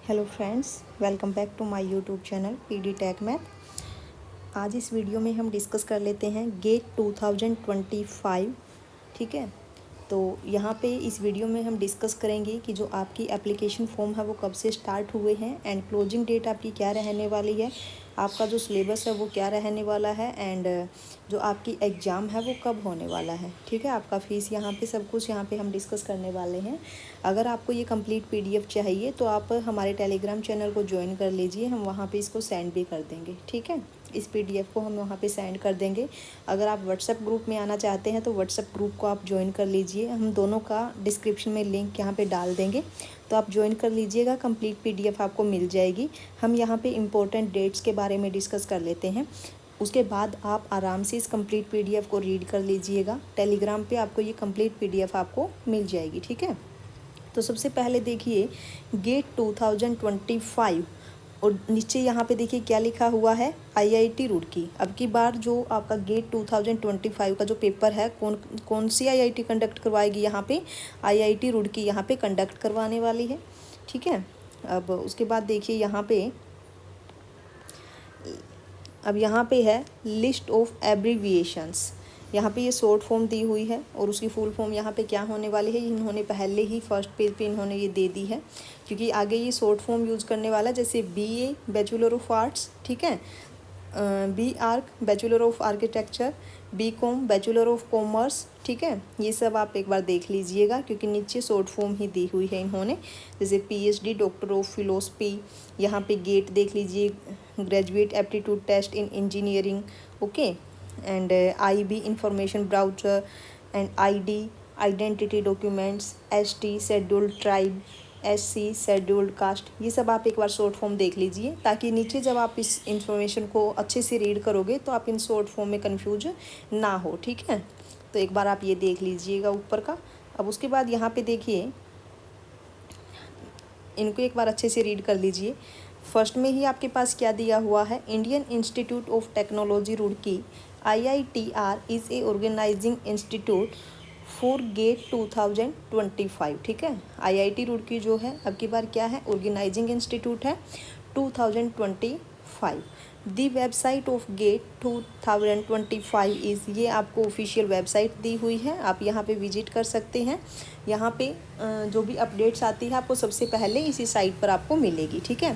Hello friends, welcome back to my YouTube channel PD tech math. आज इस video में हम डिस्कस कर लेते हैं गेट 2025। ठीक है, तो यहाँ पे इस वीडियो में हम डिस्कस करेंगे कि जो आपकी एप्लीकेशन फॉर्म है वो कब से स्टार्ट हुए हैं एंड क्लोजिंग डेट आपकी क्या रहने वाली है, आपका जो सिलेबस है वो क्या रहने वाला है एंड जो आपकी एग्ज़ाम है वो कब होने वाला है। ठीक है, आपका फ़ीस यहाँ पे सब कुछ यहाँ पे हम डिस्कस करने वाले हैं। अगर आपको ये कंप्लीट पीडीएफ चाहिए तो आप हमारे टेलीग्राम चैनल को ज्वाइन कर लीजिए, हम वहाँ पे इसको सेंड भी कर देंगे। ठीक है, इस पीडीएफ को हम वहाँ पे सेंड कर देंगे। अगर आप व्हाट्सएप ग्रुप में आना चाहते हैं तो व्हाट्सएप ग्रुप को आप ज्वाइन कर लीजिए, हम दोनों का डिस्क्रिप्शन में लिंक यहाँ पे डाल देंगे, तो आप ज्वाइन कर लीजिएगा। कंप्लीट पीडीएफ आपको मिल जाएगी। हम यहाँ पे इम्पोर्टेंट डेट्स के बारे में डिस्कस कर लेते हैं, उसके बाद आप आराम से इस कंप्लीट पीडीएफ को रीड कर लीजिएगा। टेलीग्राम पे आपको ये कंप्लीट पीडीएफ आपको मिल जाएगी। ठीक है, तो सबसे पहले देखिए गेट 2025 और नीचे यहाँ पे देखिए क्या लिखा हुआ है, आईआईटी रुड़की। अब की बार जो आपका गेट 2025 का जो पेपर है कौन सी आईआईटी कंडक्ट करवाएगी, यहाँ पे आईआईटी रुड़की यहाँ पे कंडक्ट करवाने वाली है। ठीक है, अब उसके बाद देखिए यहाँ पे है लिस्ट ऑफ एब्रीविएशंस। यहाँ पे ये शॉर्ट फॉर्म दी हुई है और उसकी फुल फॉर्म यहाँ पे क्या होने वाली है, इन्होंने पहले ही फर्स्ट पेज पे इन्होंने ये दे दी है, क्योंकि आगे ये शॉर्ट फॉर्म यूज़ करने वाला है। जैसे बीए बैचलर ऑफ आर्ट्स, ठीक है, B Arch bachelor of architecture, B Com bachelor of commerce. ठीक है, ये सब आप एक बार देख लीजिएगा, क्योंकि नीचे शॉर्ट फॉर्म ही दी हुई है इन्होंने। जैसे पीएचडी डॉक्टर ऑफ फिलोसफी, यहाँ पे गेट देख लीजिए, graduate aptitude test in engineering, okay, and IB information brochure and ID identity documents, ST scheduled tribe, SC scheduled caste. ये सब आप एक बार शॉर्ट फॉर्म देख लीजिए, ताकि नीचे जब आप इस इंफॉर्मेशन को अच्छे से रीड करोगे तो आप इन शॉर्ट फॉर्म में कंफ्यूज ना हो। ठीक है, तो एक बार आप ये देख लीजिएगा ऊपर का। अब उसके बाद यहाँ पे देखिए, इनको एक बार अच्छे से रीड कर लीजिए। फर्स्ट में ही आपके पास क्या दिया हुआ है, Indian Institute of Technology Roorkee IITR is a organising institute for GATE 2025। ठीक है, IIT रुड़की जो है अब की बार क्या है, ऑर्गेनाइजिंग इंस्टीट्यूट है 2025। The website of GATE 2025 is, ये आपको ऑफिशियल वेबसाइट दी हुई है, आप यहाँ पे विजिट कर सकते हैं। यहाँ पे जो भी अपडेट्स आती है आपको सबसे पहले इसी साइट पर आपको मिलेगी। ठीक है,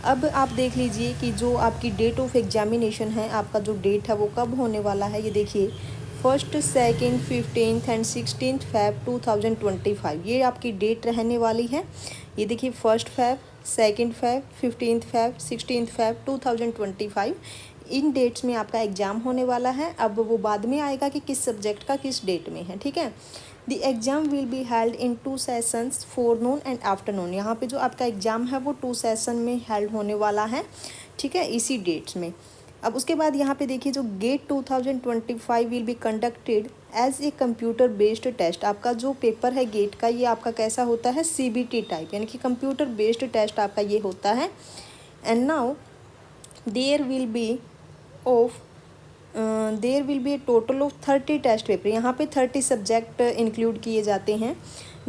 अब आप देख लीजिए कि जो आपकी डेट ऑफ एग्जामिनेशन है, आपका जो डेट है वो कब होने वाला है। ये देखिए 1st, 2nd, 15th and 16th Feb 2025 ये आपकी डेट रहने वाली है। ये देखिए 1st Feb, 2nd Feb, 15th Feb, 16th Feb 2025 इन डेट्स में आपका एग्ज़ाम होने वाला है। अब वो बाद में आएगा कि किस सब्जेक्ट का किस डेट में है। ठीक है, the exam will be held in 2 sessions, फोरनून and afternoon. यहाँ पे जो आपका एग्ज़ाम है वो 2 सेशन में हेल्ड होने वाला है। ठीक है, इसी डेट्स में। अब उसके बाद यहाँ पे देखिए जो GATE 2025 will be conducted as a computer based test. आपका जो पेपर है गेट का, ये आपका कैसा होता है, CBT टाइप, यानी कि कंप्यूटर बेस्ड टेस्ट आपका ये होता है। And now there will be a total of 30 test paper. यहाँ पे 30 सब्जेक्ट इंक्लूड किए जाते हैं।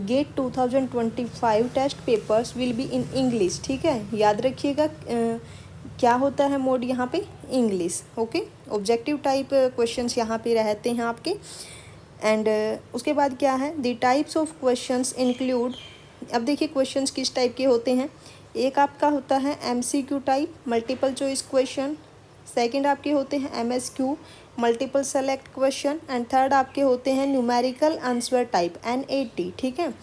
GATE 2025 test papers will be in English. ठीक है, याद रखिएगा क्या होता है मोड यहाँ पे, English. Okay, objective type questions यहाँ पे रहते हैं आपके। एंड उसके बाद क्या है, the types of questions include. अब देखिए क्वेश्चंस किस टाइप के होते हैं, एक आपका होता है MCQ type, multiple choice question. Second आपके होते हैं MSQ, multiple select question. And third आपके होते हैं न्यूमेरिकल आंसर टाइप, NAT। ठीक है,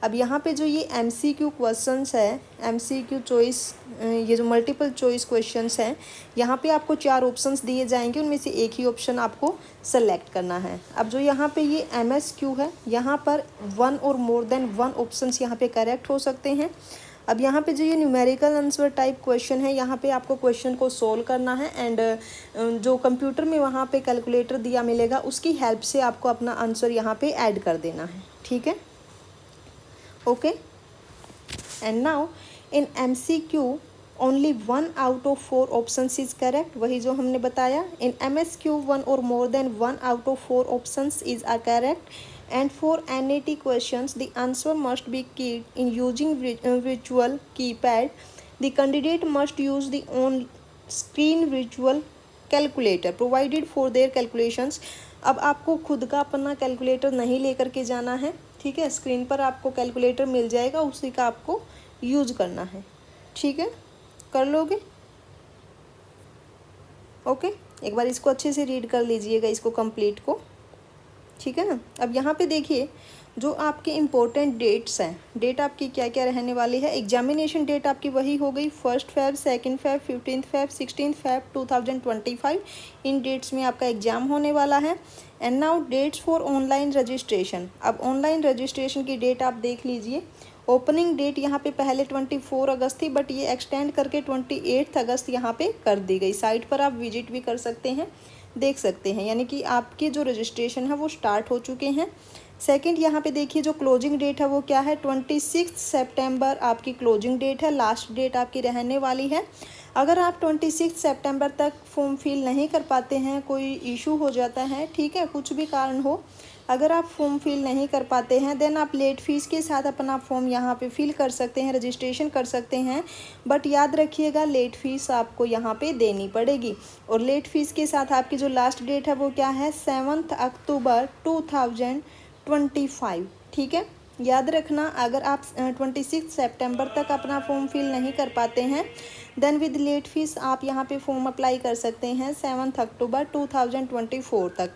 अब यहाँ पे जो ये MCQ क्वेश्चंस है, MCQ चॉइस, ये जो मल्टीपल चॉइस क्वेश्चंस हैं, यहाँ पे आपको 4 ऑप्शंस दिए जाएंगे, उनमें से एक ही ऑप्शन आपको सेलेक्ट करना है। अब जो यहाँ पे ये MSQ है, यहाँ पर 1 और मोर देन 1 ऑप्शंस यहाँ पे करेक्ट हो सकते हैं। अब यहाँ पे जो ये न्यूमेरिकल आंसर टाइप क्वेश्चन है, यहाँ पे आपको क्वेश्चन को सोल्व करना है एंड जो कंप्यूटर में वहाँ पे कैलकुलेटर दिया मिलेगा, उसकी हेल्प से आपको अपना आंसर यहाँ पे ऐड कर देना है। ठीक है, okay. And now in MCQ only 1 out of 4 options is correct, वही जो हमने बताया। इन MSQ 1 और more than 1 out of 4 options is are correct. And for NAT questions, the answer must be keyed in using virtual keypad the candidate must use the on screen visual calculator provided for their calculations. अब आपको खुद का अपना calculator नहीं लेकर के जाना है, ठीक है। स्क्रीन पर आपको कैलकुलेटर मिल जाएगा, उसी का आपको यूज करना है, ठीक है। कर लोगे? ओके, एक बार इसको अच्छे से रीड कर लीजिएगा, इसको कंप्लीट को, ठीक है ना। अब यहाँ पे देखिए जो आपके इम्पोर्टेंट डेट्स हैं, डेट आपकी क्या क्या रहने वाली है। एग्जामिनेशन डेट आपकी वही हो गई 1 Feb, 2 Feb, 15 Feb, 16 Feb 2025। इन डेट्स में आपका एग्ज़ाम होने वाला है। And now dates for online registration. अब ऑनलाइन रजिस्ट्रेशन की डेट आप देख लीजिए। ओपनिंग डेट यहाँ पे पहले 24 अगस्त थी, बट ये एक्सटेंड करके 28 अगस्त यहाँ पे कर दी गई। साइट पर आप विजिट भी कर सकते हैं, देख सकते हैं, यानी कि आपके जो रजिस्ट्रेशन है वो स्टार्ट हो चुके हैं। सेकंड यहाँ पे देखिए जो क्लोजिंग डेट है वो क्या है, 26 सितंबर आपकी क्लोजिंग डेट है, लास्ट डेट आपकी रहने वाली है। अगर आप 26 सितंबर तक फॉर्म फिल नहीं कर पाते हैं, कोई इशू हो जाता है, ठीक है, कुछ भी कारण हो, अगर आप फॉर्म फिल नहीं कर पाते हैं देन आप लेट फीस के साथ अपना फॉर्म यहाँ पे फिल कर सकते हैं, रजिस्ट्रेशन कर सकते हैं। बट याद रखिएगा लेट फीस आपको यहाँ पे देनी पड़ेगी। और लेट फीस के साथ आपकी जो लास्ट डेट है वो क्या है, 7 अक्टूबर 2025, ठीक है। याद रखना अगर आप 26 सितंबर तक अपना फॉर्म फिल नहीं कर पाते हैं देन विद लेट फीस आप यहाँ पे फॉर्म अप्लाई कर सकते हैं 7 अक्टूबर 2024 तक।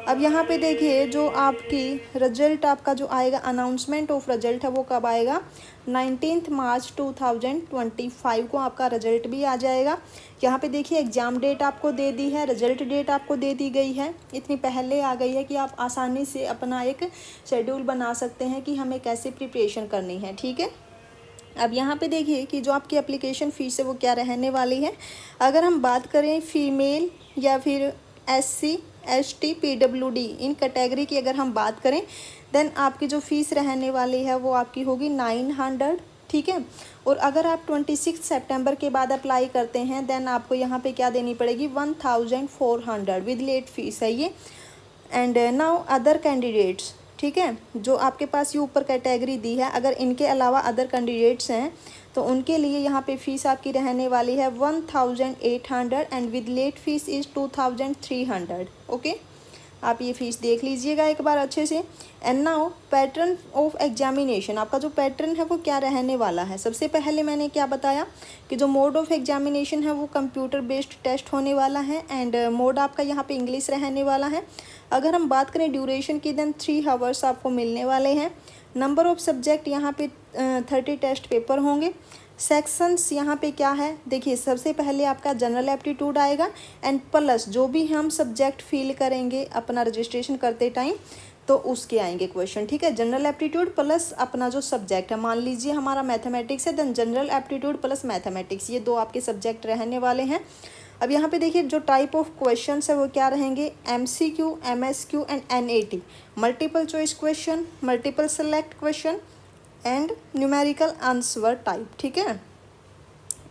अब यहाँ पे देखिए जो आपकी रिजल्ट आपका जो आएगा, अनाउंसमेंट ऑफ रिजल्ट है वो कब आएगा, 19 मार्च 2025 को आपका रिजल्ट भी आ जाएगा। यहाँ पे देखिए एग्ज़ाम डेट आपको दे दी है, रिजल्ट डेट आपको दे दी गई है, इतनी पहले आ गई है कि आप आसानी से अपना एक शेड्यूल बना सकते हैं कि हमें कैसे प्रिपरेशन करनी है, ठीक है। अब यहाँ पे देखिए कि जो आपकी एप्लीकेशन फ़ीस है वो क्या रहने वाली है। अगर हम बात करें फीमेल या फिर SC ST PWD इन कैटेगरी की अगर हम बात करें देन आपकी जो फ़ीस रहने वाली है वो आपकी होगी 900, ठीक है। और अगर आप 26 सितंबर के बाद अप्लाई करते हैं देन आपको यहाँ पे क्या देनी पड़ेगी, 1400 विद लेट फीस है ये। एंड नाउ अदर कैंडिडेट्स, ठीक है, जो आपके पास ये ऊपर कैटेगरी दी है, अगर इनके अलावा अदर कैंडिडेट्स हैं तो उनके लिए यहाँ पे फ़ीस आपकी रहने वाली है 1800 and with late fees is 2300, okay. आप ये फ़ीस देख लीजिएगा एक बार अच्छे से। And now pattern of examination, आपका जो पैटर्न है वो क्या रहने वाला है। सबसे पहले मैंने क्या बताया कि जो मोड ऑफ एग्जामिनेशन है वो कंप्यूटर बेस्ड टेस्ट होने वाला है एंड मोड आपका यहाँ पे इंग्लिश रहने वाला है। अगर हम बात करें ड्यूरेशन की देन 3 आवर्स आपको मिलने वाले हैं। नंबर ऑफ सब्जेक्ट यहाँ पे 30 टेस्ट पेपर होंगे। सेक्शंस यहाँ पे क्या है, देखिए सबसे पहले आपका जनरल एप्टीट्यूड आएगा एंड प्लस जो भी हम सब्जेक्ट फिल करेंगे अपना रजिस्ट्रेशन करते टाइम तो उसके आएंगे क्वेश्चन, ठीक है। जनरल एप्टीट्यूड प्लस अपना जो सब्जेक्ट है, मान लीजिए हमारा मैथमेटिक्स है then general aptitude plus mathematics, ये 2 आपके सब्जेक्ट रहने वाले हैं। अब यहाँ पे देखिए जो टाइप ऑफ क्वेश्चंस है वो क्या रहेंगे, MCQ, MSQ and NAT, multiple choice question, multiple select question and numerical answer type, ठीक है।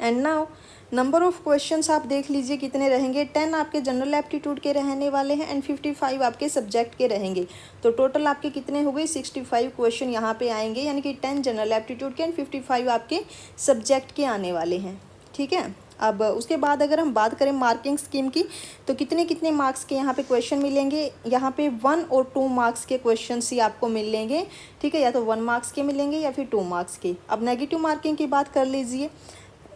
And now number of questions आप देख लीजिए कितने रहेंगे, 10 आपके जनरल एप्टीट्यूड के रहने वाले हैं एंड 55 आपके सब्जेक्ट के रहेंगे। तो टोटल आपके कितने हो गए, 65 क्वेश्चन यहाँ पे आएंगे, यानी कि 10 जनरल एप्टीट्यूड के एंड 55 आपके सब्जेक्ट के आने वाले हैं, ठीक है। अब उसके बाद अगर हम बात करें मार्किंग स्कीम की तो कितने कितने मार्क्स के यहाँ पे क्वेश्चन मिलेंगे, यहाँ पे 1 और 2 मार्क्स के क्वेश्चन ही आपको मिलेंगे, ठीक है, या तो 1 मार्क्स के मिलेंगे या फिर 2 मार्क्स के। अब नेगेटिव मार्किंग की बात कर लीजिए,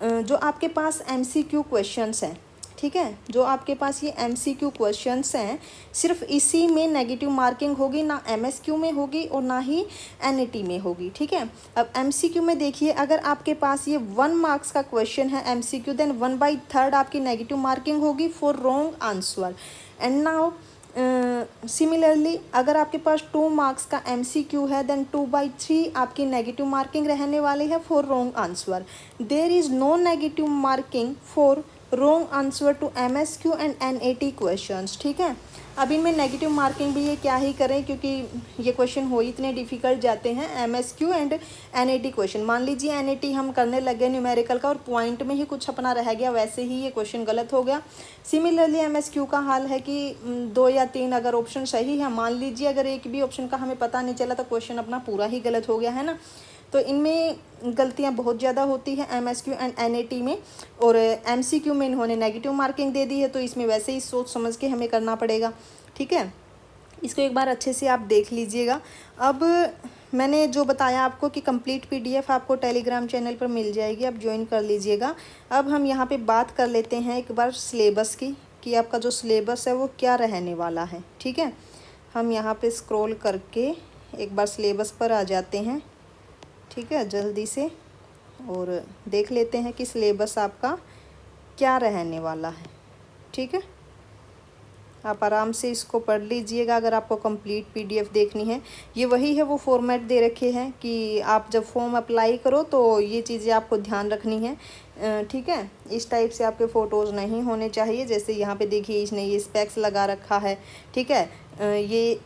जो आपके पास MCQ क्वेश्चंस हैं, ठीक है, जो आपके पास ये MCQ क्वेश्चंस हैं सिर्फ इसी में नेगेटिव मार्किंग होगी, ना MSQ में होगी और ना ही NAT में होगी, ठीक है। अब MCQ में देखिए अगर आपके पास ये 1 मार्क्स का क्वेश्चन है MCQ देन 1/3 आपकी नेगेटिव मार्किंग होगी for wrong answer. And now similarly अगर आपके पास 2 मार्क्स का MCQ है देन 2/3 आपकी नेगेटिव मार्किंग रहने वाली है for wrong answer. There is no negative marking for wrong answer to MSQ and NAT questions, ठीक है। अब इनमें नेगेटिव मार्किंग भी ये क्या ही करें क्योंकि ये क्वेश्चन हो इतने डिफ़िकल्ट जाते हैं MSQ एंड NAT क्वेश्चन। मान लीजिए NAT हम करने लगे न्यूमेरिकल का और पॉइंट में ही कुछ अपना रह गया, वैसे ही ये क्वेश्चन गलत हो गया। सिमिलरली MSQ का हाल है कि 2 या 3 अगर ऑप्शन सही है, मान लीजिए अगर एक भी ऑप्शन का हमें पता नहीं चला तो क्वेश्चन अपना पूरा ही गलत हो गया, है ना। तो इनमें गलतियां बहुत ज़्यादा होती है MSQ एंड NAT में, और MCQ में इन्होंने नेगेटिव मार्किंग दे दी है, तो इसमें वैसे ही सोच समझ के हमें करना पड़ेगा, ठीक है। इसको एक बार अच्छे से आप देख लीजिएगा। अब मैंने जो बताया आपको कि कंप्लीट PDF आपको टेलीग्राम चैनल पर मिल जाएगी, आप ज्वाइन कर लीजिएगा। अब हम यहाँ पे बात कर लेते हैं एक बार सिलेबस की, कि आपका जो सिलेबस है वो क्या रहने वाला है, ठीक है। हम यहाँ पे स्क्रॉल करके एक बार सिलेबस पर आ जाते हैं, ठीक है, जल्दी से, और देख लेते हैं कि सिलेबस आपका क्या रहने वाला है, ठीक है। आप आराम से इसको पढ़ लीजिएगा अगर आपको कंप्लीट PDF देखनी है। ये वही है, वो फॉर्मेट दे रखे हैं कि आप जब फॉर्म अप्लाई करो तो ये चीज़ें आपको ध्यान रखनी है, ठीक है। इस टाइप से आपके फ़ोटोज़ नहीं होने चाहिए। जैसे यहाँ पे देखिए इसने ये स्पेक्स लगा रखा है, ठीक है। ये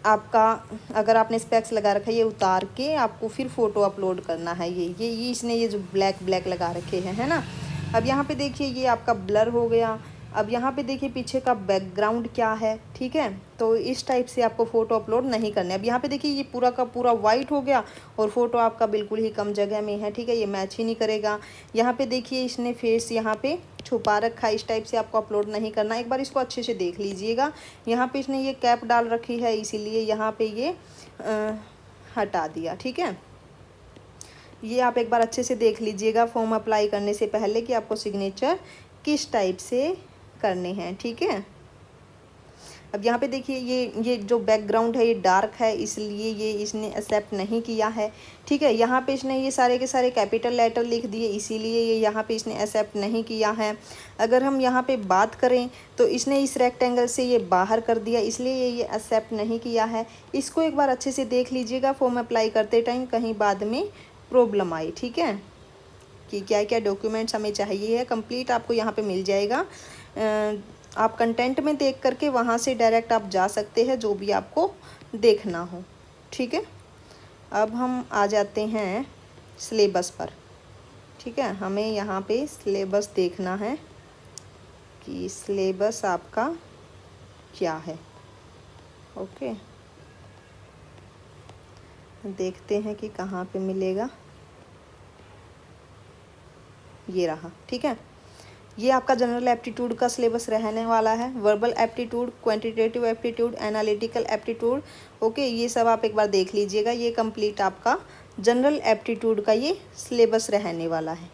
आपका, अगर आपने स्पेक्स लगा रखा है, ये उतार के आपको फिर फ़ोटो अपलोड करना है। ये इसने ये जो ब्लैक लगा रखे हैं, है ना। अब यहाँ पे देखिए ये आपका ब्लर हो गया। अब यहाँ पे देखिए पीछे का बैकग्राउंड क्या है, ठीक है। तो इस टाइप से आपको फ़ोटो अपलोड नहीं करने। अब यहाँ पे देखिए ये पूरा का पूरा वाइट हो गया और फ़ोटो आपका बिल्कुल ही कम जगह में है, ठीक है, ये मैच ही नहीं करेगा। यहाँ पे देखिए इसने फेस यहाँ पे छुपा रखा है, इस टाइप से आपको अपलोड नहीं करना। एक बार इसको अच्छे से देख लीजिएगा। यहाँ पे इसने ये कैप डाल रखी है, इसीलिए यहाँ पे ये हटा दिया, ठीक है। ये आप एक बार अच्छे से देख लीजिएगा फॉर्म अप्लाई करने से पहले कि आपको सिग्नेचर किस टाइप से करने हैं, ठीक है। अब यहाँ पे देखिए ये जो बैकग्राउंड है ये डार्क है, इसलिए ये इसने एक्सेप्ट नहीं किया है, ठीक है। यहाँ पे इसने ये सारे के सारे कैपिटल लेटर लिख दिए, इसीलिए ये यहाँ पे इसने एक्सेप्ट नहीं किया है। अगर हम यहाँ पे बात करें तो इसने इस रेक्टेंगल से ये बाहर कर दिया, इसलिए ये एक्सेप्ट नहीं किया है। इसको एक बार अच्छे से देख लीजिएगा फॉर्म अप्लाई करते टाइम, कहीं बाद में प्रॉब्लम आई, ठीक है, कि क्या क्या डॉक्यूमेंट्स हमें चाहिए है। कंप्लीट आपको यहाँ पे मिल जाएगा। आप कंटेंट में देख करके वहाँ से डायरेक्ट आप जा सकते हैं, जो भी आपको देखना हो, ठीक है। अब हम आ जाते हैं सिलेबस पर, ठीक है। हमें यहाँ पे सिलेबस देखना है कि सिलेबस आपका क्या है, ओके। देखते हैं कि कहाँ पे मिलेगा। ये रहा, ठीक है। ये आपका जनरल एप्टीट्यूड का सिलेबस रहने वाला है। Verbal aptitude, quantitative aptitude, analytical aptitude, okay, ये सब आप एक बार देख लीजिएगा। ये कंप्लीट आपका जनरल एप्टीट्यूड का ये सिलेबस रहने वाला है,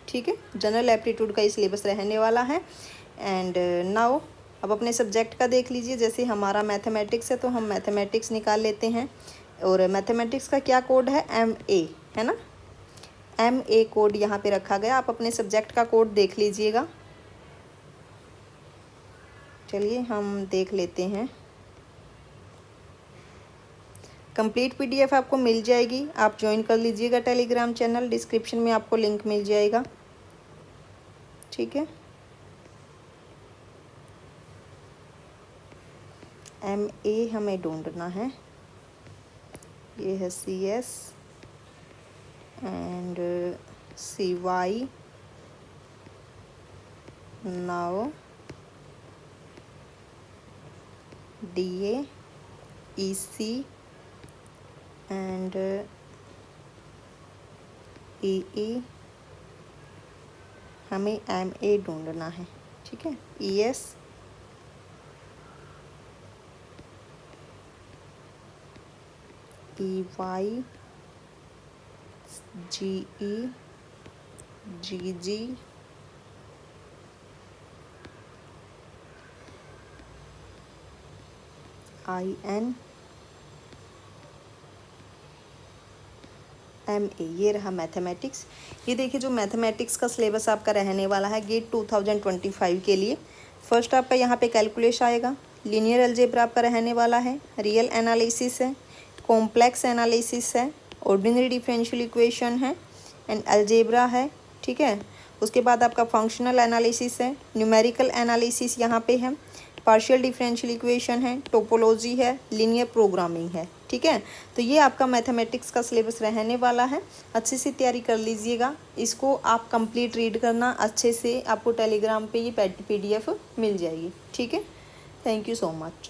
ठीक है। जनरल एप्टीट्यूड का ये सिलेबस रहने वाला है। एंड नाउ अब अपने सब्जेक्ट का देख लीजिए। जैसे हमारा मैथमेटिक्स है तो हम मैथमेटिक्स निकाल लेते हैं, और मैथमेटिक्स का क्या कोड है, MA, है ना। MA कोड यहाँ पे रखा गया। आप अपने सब्जेक्ट का कोड देख लीजिएगा। चलिए हम देख लेते हैं। कंप्लीट PDF आपको मिल जाएगी, आप ज्वाइन कर लीजिएगा टेलीग्राम चैनल, डिस्क्रिप्शन में आपको लिंक मिल जाएगा, ठीक है। MA हमें ढूंढना है। ये है CS and CY, now DA, EC and EE, हमें MA ढूंढना है, ठीक है। ES, EY, GE, GG, IN, MA, ये रहा मैथमेटिक्स। ये देखिए जो मैथमेटिक्स का सिलेबस आपका रहने वाला है गेट 2025 के लिए। फर्स्ट आपका यहाँ पे कैलकुलेस आएगा, लीनियर अलजेब्रा आपका रहने वाला है, रियल एनालिसिस है, कॉम्प्लेक्स एनालिसिस है, ऑर्डिनरी डिफरेंशियल इक्वेशन है एंड अलजेब्रा है, ठीक है। उसके बाद आपका फंक्शनल एनालिसिस है, न्यूमेरिकल एनालिसिस यहाँ पे है, पार्शियल डिफरेंशियल इक्वेशन है, टोपोलॉजी है, लीनियर प्रोग्रामिंग है, ठीक है। तो ये आपका मैथमेटिक्स का सिलेबस रहने वाला है। अच्छे से तैयारी कर लीजिएगा, इसको आप कंप्लीट रीड करना अच्छे से, आपको टेलीग्राम पे ये PDF मिल जाएगी, ठीक है। Thank you so much.